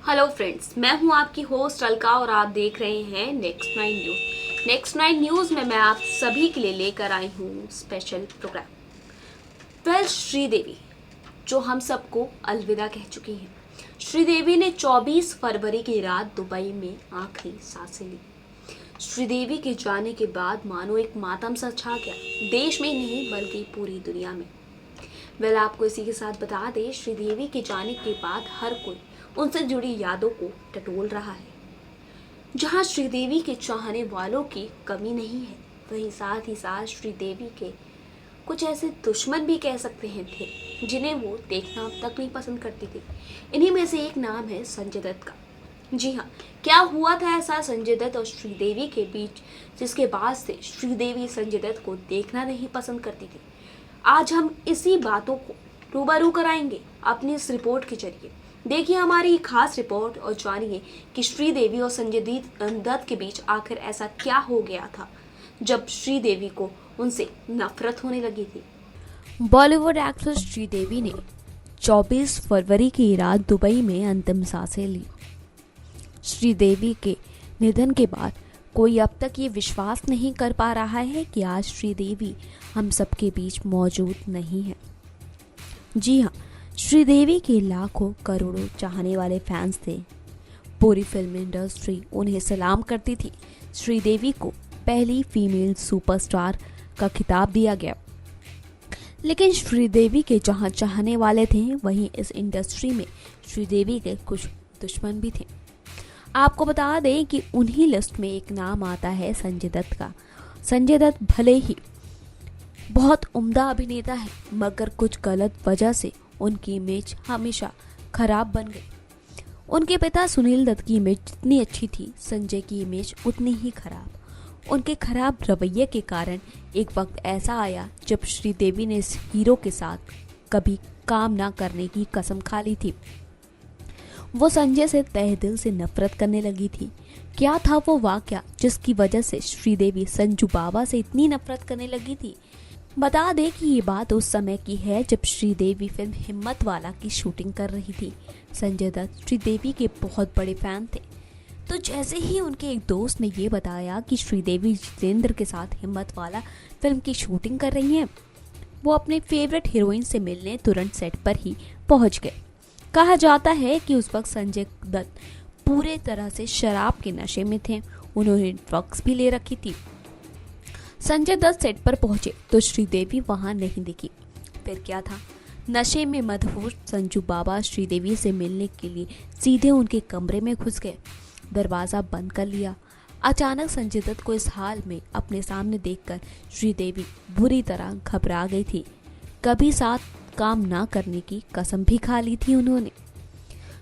Hello friends, मैं हूं आपकी होस्ट अलका और आप देख रहे हैं नेक्स्ट नाइन न्यूज़ में मैं आप सभी के लिए लेकर आई हूं स्पेशल प्रोग्राम। श्रीदेवी जो हम सबको अलविदा कह चुकी हैं। श्रीदेवी ने 24 फरवरी की रात दुबई में आखिरी सांसें ली। श्रीदेवी के जाने के बाद मानो एक मातम सा छा गया, देश में ही नहीं बल्कि पूरी दुनिया में। आपको इसी के साथ बता दें, श्रीदेवी के जाने के बाद हर कोई उनसे जुड़ी यादों को टटोल रहा है। जहां श्रीदेवी के चाहने वालों की कमी नहीं है, वहीं साथ ही साथ श्रीदेवी के कुछ ऐसे दुश्मन भी कह सकते हैं थे, जिन्हें वो देखना तक नहीं पसंद करती थी। इन्हीं में से एक नाम है संजय दत्त का। जी हाँ, क्या हुआ था ऐसा संजय दत्त और श्रीदेवी के बीच, जिसके बाद से श्रीदेवी संजय दत्त को देखना नहीं पसंद करती थी। आज हम इसी बातों को रूबरू कराएंगे अपनी इस रिपोर्ट के जरिए। देखिए हमारी खास रिपोर्ट और जानिए कि श्रीदेवी और संजय दत्त के बीच आखिर ऐसा क्या हो गया था जब श्रीदेवी को उनसे नफरत होने लगी थी। बॉलीवुड एक्ट्रेस श्रीदेवी ने 24 फरवरी की रात दुबई में अंतिम सांसें ली। श्रीदेवी के निधन के बाद कोई अब तक ये विश्वास नहीं कर पा रहा है कि आज श्रीदेवी हम सबके बीच मौजूद नहीं है। जी हाँ, श्रीदेवी के लाखों करोड़ों चाहने वाले फैंस थे। पूरी फिल्म इंडस्ट्री उन्हें सलाम करती थी। श्रीदेवी को पहली फीमेल सुपरस्टार का खिताब दिया गया। लेकिन श्रीदेवी के जहां चाहने वाले थे, वहीं इस इंडस्ट्री में श्रीदेवी के कुछ दुश्मन भी थे। आपको बता दें कि उन्हीं लिस्ट में एक नाम आता है संजय दत्त का। संजय दत्त भले ही बहुत उम्दा अभिनेता है, मगर कुछ गलत वजह से उनकी इमेज हमेशा खराब बन गई। उनके पिता सुनील दत्त की इमेज जितनी अच्छी थी, संजय की इमेज उतनी ही खराब। उनके खराब रवैये के कारण एक वक्त ऐसा आया जब श्रीदेवी ने इस हीरो के साथ कभी काम ना करने की कसम खा ली थी। वो संजय से तहे दिल से नफरत करने लगी थी। क्या था वो वाकया जिसकी वजह से श्रीदेवी संजू बाबा से इतनी नफरत करने लगी थी? बता दें कि ये बात उस समय की है जब श्रीदेवी फिल्म हिम्मत वाला की शूटिंग कर रही थी। संजय दत्त श्रीदेवी के बहुत बड़े फैन थे। तो जैसे ही उनके एक दोस्त ने ये बताया कि श्रीदेवी जितेंद्र के साथ हिम्मत वाला फिल्म की शूटिंग कर रही हैं, वो अपने फेवरेट हीरोइन से मिलने तुरंत सेट पर ही पहुंच गए। कहा जाता है कि उस वक्त संजय दत्त पूरे तरह से शराब के नशे में थे। उन्होंने ड्रग्स भी ले रखी थी। संजय दत्त सेट पर पहुंचे तो श्रीदेवी वहां नहीं दिखी। फिर क्या था? नशे में मदहोश संजू बाबा श्रीदेवी से मिलने के लिए सीधे उनके कमरे में घुस गए। दरवाजा बंद कर लिया। अचानक संजय दत्त को इस हाल में अपने सामने देखकर श्रीदेवी बुरी तरह घबरा गई थी। कभी साथ काम ना करने की कसम भी खा ली थी उन्होंने।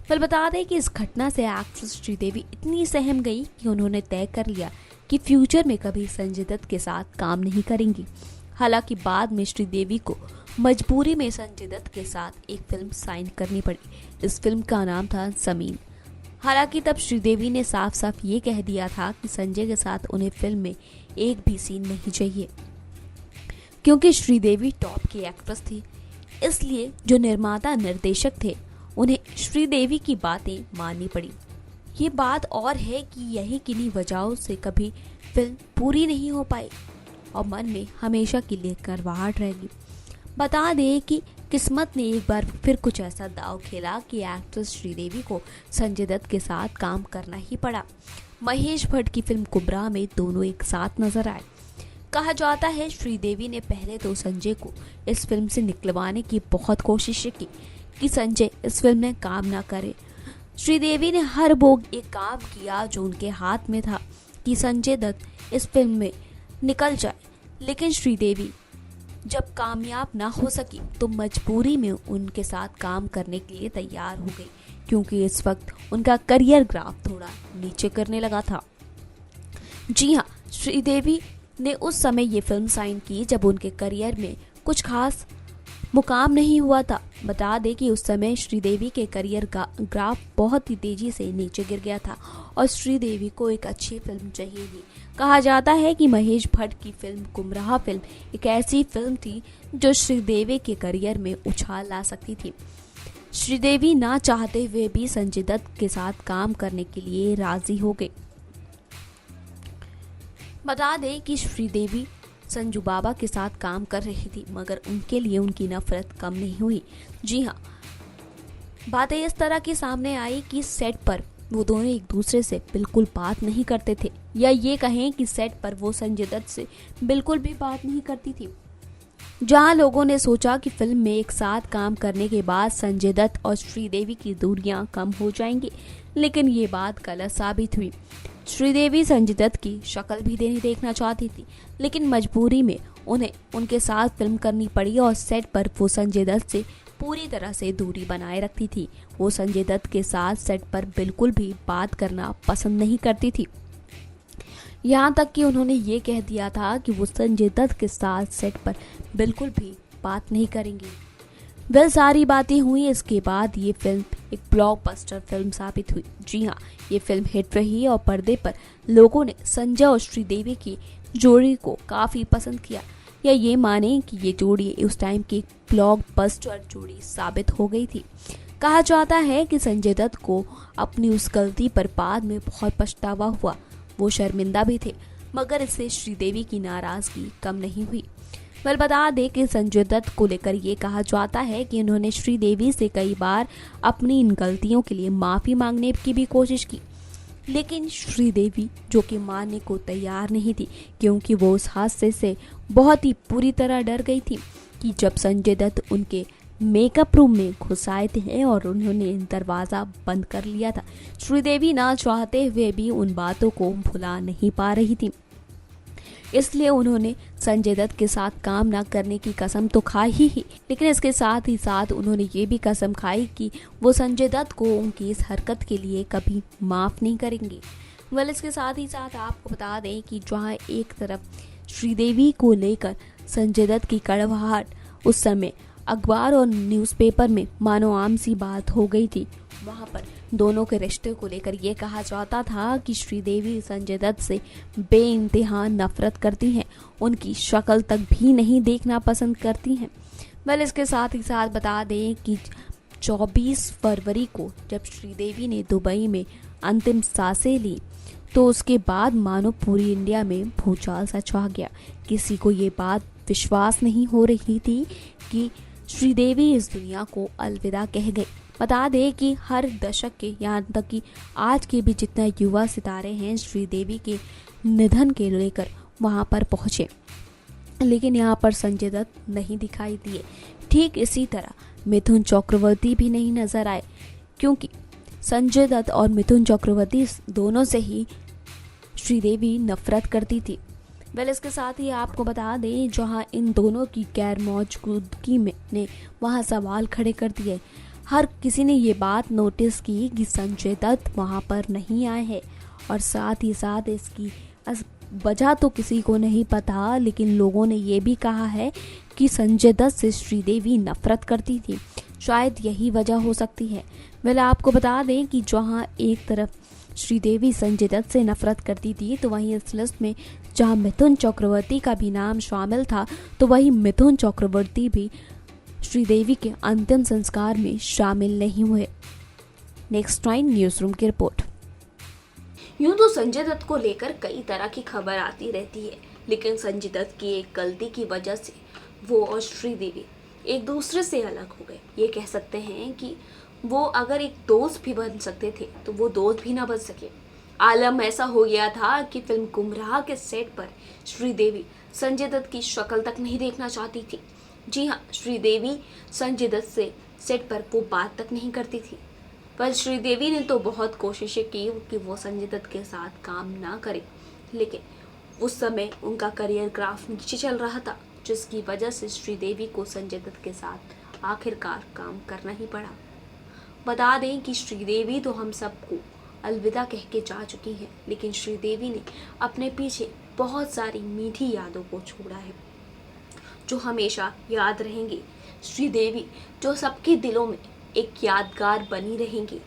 पर बता दें कि इस घटना से एक्ट्रेस श्रीदेवी इतनी सहम गई कि उन्होंने तय कर लिया कि फ्यूचर में कभी संजय दत्त के साथ काम नहीं करेंगी। हालांकि बाद में श्रीदेवी को मजबूरी में संजय दत्त के साथ एक फिल्म साइन करनी पड़ी। इस फिल्म का नाम था ज़मीन। हालांकि तब श्रीदेवी ने साफ साफ ये कह दिया था कि संजय के साथ उन्हें फिल्म में एक भी सीन नहीं चाहिए, क्योंकि श्रीदेवी टॉप की एक्ट्रेस थी। इसलिए जो निर्माता निर्देशक थे, उन्हें श्रीदेवी की बातें माननी पड़ी। ये बात और है कि यही किन्हीं वजहों से कभी फिल्म पूरी नहीं हो पाई और मन में हमेशा के लिए करवाहट रहेगी। बता दें कि किस्मत ने एक बार फिर कुछ ऐसा दाव खेला कि एक्ट्रेस श्रीदेवी को संजय दत्त के साथ काम करना ही पड़ा। महेश भट्ट की फिल्म कुबरा में दोनों एक साथ नजर आए। कहा जाता है श्रीदेवी ने पहले तो संजय को इस फिल्म से निकलवाने की बहुत कोशिश की कि संजय इस फिल्म में काम ना करे। श्रीदेवी ने हर वो एक काम किया जो उनके हाथ में था कि संजय दत्त इस फिल्म में निकल जाए। लेकिन श्रीदेवी जब कामयाब ना हो सकी तो मजबूरी में उनके साथ काम करने के लिए तैयार हो गई, क्योंकि इस वक्त उनका करियर ग्राफ थोड़ा नीचे करने लगा था। जी हाँ, श्रीदेवी ने उस समय ये फिल्म साइन की जब उनके करियर में कुछ खास मुकाम नहीं हुआ था। बता दें कि उस समय श्रीदेवी के करियर का ग्राफ बहुत ही तेजी से नीचे गिर गया था और श्रीदेवी को एक अच्छी फिल्म चाहिए थी। कहा जाता है कि महेश भट्ट की फिल्म गुमराह फिल्म एक ऐसी फिल्म थी जो श्रीदेवी के करियर में उछाल ला सकती थी। श्रीदेवी ना चाहते हुए भी संजय दत्त के साथ काम करने के लिए राजी हो गई। बता दें कि श्रीदेवी संजू बाबा के साथ काम कर रही थी, मगर उनके लिए उनकी नफरत कम नहीं हुई। जी हाँ, बातें इस तरह की सामने आई कि सेट पर वो दोनों एक दूसरे से बिल्कुल बात नहीं करते थे, या ये कहें कि सेट पर वो संजय दत्त से बिल्कुल भी बात नहीं करती थी। जहां लोगों ने सोचा कि फिल्म में एक साथ काम करने के बाद संजय दत्त और श्रीदेवी की दूरियां कम हो जाएंगी, लेकिन ये बात गलत साबित हुई। श्रीदेवी संजय दत्त की शक्ल भी देखना चाहती थी, लेकिन मजबूरी में उन्हें उनके साथ फिल्म करनी पड़ी और सेट पर वो संजय दत्त से पूरी तरह से दूरी बनाए रखती थी। वो संजय दत्त के साथ सेट पर बिल्कुल भी बात करना पसंद नहीं करती थी। यहाँ तक कि उन्होंने ये कह दिया था कि वो संजय दत्त के साथ सेट पर बिल्कुल भी बात नहीं करेंगी। वह सारी बातें हुई, इसके बाद ये फिल्म एक ब्लॉकबस्टर फिल्म साबित हुई। जी हाँ, ये फिल्म हिट रही और पर्दे पर लोगों ने संजय और श्रीदेवी की जोड़ी को काफ़ी पसंद किया, या ये माने कि ये जोड़ी उस टाइम की ब्लॉकबस्टर जोड़ी साबित हो गई थी। कहा जाता है कि संजय दत्त को अपनी उस गलती पर बाद में बहुत पछतावा हुआ। वो शर्मिंदा भी थे, मगर इससे श्रीदेवी की नाराजगी कम नहीं हुई। वह बता दें कि संजय दत्त को लेकर ये कहा जाता है कि उन्होंने श्रीदेवी से कई बार अपनी इन गलतियों के लिए माफ़ी मांगने की भी कोशिश की, लेकिन श्रीदेवी जो कि मानने को तैयार नहीं थी, क्योंकि वो उस हादसे से बहुत ही पूरी तरह डर गई थी कि जब संजय दत्त उनके मेकअप रूम में घुस आए थे और उन्होंने दरवाज़ा बंद कर लिया था। श्रीदेवी ना चाहते हुए भी उन बातों को भुला नहीं पा रही थी, इसलिए उन्होंने संजय दत्त के साथ काम ना करने की कसम तो खाई ही, लेकिन इसके साथ ही साथ उन्होंने ये भी कसम खाई कि वो संजय दत्त को उनकी इस हरकत के लिए कभी माफ़ नहीं करेंगे। इसके साथ ही साथ आपको बता दें कि जहाँ एक तरफ श्रीदेवी को लेकर संजय दत्त की कड़वाहट उस समय अखबार और न्यूज़पेपर में मानो आम सी बात हो गई थी, वहाँ पर दोनों के रिश्ते को लेकर ये कहा जाता था कि श्रीदेवी संजय दत्त से बेइंतहा नफरत करती हैं, उनकी शक्ल तक भी नहीं देखना पसंद करती हैं। इसके साथ ही साथ बता दें कि 24 फरवरी को जब श्रीदेवी ने दुबई में अंतिम सांसें ली, तो उसके बाद मानो पूरी इंडिया में भूचाल सा छा गया। किसी को ये बात विश्वास नहीं हो रही थी कि श्रीदेवी इस दुनिया को अलविदा कह गई। बता दें कि हर दशक के, यहाँ तक कि आज के भी जितना युवा सितारे हैं, श्रीदेवी के निधन के लेकर वहाँ पर पहुँचे, लेकिन यहाँ पर संजय दत्त नहीं दिखाई दिए। ठीक इसी तरह मिथुन चक्रवर्ती भी नहीं नजर आए, क्योंकि संजय दत्त और मिथुन चक्रवर्ती दोनों से ही श्रीदेवी नफरत करती थी। इसके साथ ही आपको बता दें, जहां इन दोनों की गैर मौजूदगी में ने वहां सवाल खड़े कर दिए। हर किसी ने ये बात नोटिस की कि संजय दत्त वहां पर नहीं आए हैं, और साथ ही साथ इसकी वजह तो किसी को नहीं पता, लेकिन लोगों ने ये भी कहा है कि संजय दत्त से श्रीदेवी नफरत करती थी। शायद यही वजह हो सकती है। आपको बता दें कि जहां एक तरफ श्रीदेवी संजय दत्त से नफरत करती थी, तो वहीं इस लिस्ट में जहां मिथुन चक्रवर्ती का भी नाम शामिल था, तो वहीं मिथुन चक्रवर्ती भी श्रीदेवी के अंतिम संस्कार में शामिल नहीं हुए। नेक्स्ट टाइम न्यूज़ रूम की रिपोर्ट। यूं तो संजय दत्त को लेकर कई तरह की खबर आती रहती है, लेकिन संजय दत्त की एक गलती की वजह से वो और श्रीदेवी एक दूसरे से अलग हो गए। ये कह सकते हैं कि वो अगर एक दोस्त भी बन सकते थे, तो वो दोस्त भी ना बन सके। आलम ऐसा हो गया था कि फिल्म गुमराह के सेट पर श्रीदेवी संजय दत्त की शक्ल तक नहीं देखना चाहती थी। जी हाँ, श्रीदेवी संजय दत्त से सेट पर वो बात तक नहीं करती थी। पर श्रीदेवी ने तो बहुत कोशिशें की कि वो संजय दत्त के साथ काम ना करे, लेकिन उस समय उनका करियर ग्राफ नीचे चल रहा था, जिसकी वजह से श्रीदेवी को संजय दत्त के साथ आखिरकार काम करना ही पड़ा। बता दें कि श्रीदेवी तो हम सबको अलविदा कह के जा चुकी हैं, लेकिन श्रीदेवी ने अपने पीछे बहुत सारी मीठी यादों को छोड़ा है, जो हमेशा याद रहेंगी। श्रीदेवी जो सबके दिलों में एक यादगार बनी रहेंगी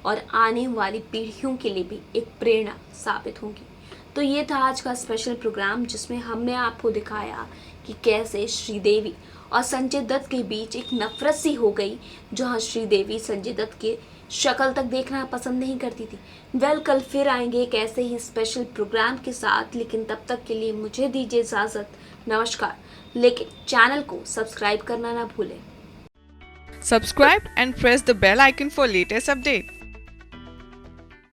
और आने वाली पीढ़ियों के लिए भी एक प्रेरणा साबित होंगी। तो ये था आज का स्पेशल प्रोग्राम जिसमें हमने आपको दिखाया कि कैसे श्रीदेवी और संजय दत्त के बीच एक नफरत सी हो गई, जहां श्रीदेवी संजय दत्त के शक्ल तक देखना पसंद नहीं करती थी। कल फिर आएंगे एक ऐसे ही स्पेशल प्रोग्राम के साथ, लेकिन तब तक के लिए मुझे दीजिए इजाज़त। नमस्कार। लेकिन चैनल को सब्सक्राइब करना ना भूलें। Subscribe and press the bell icon for latest update.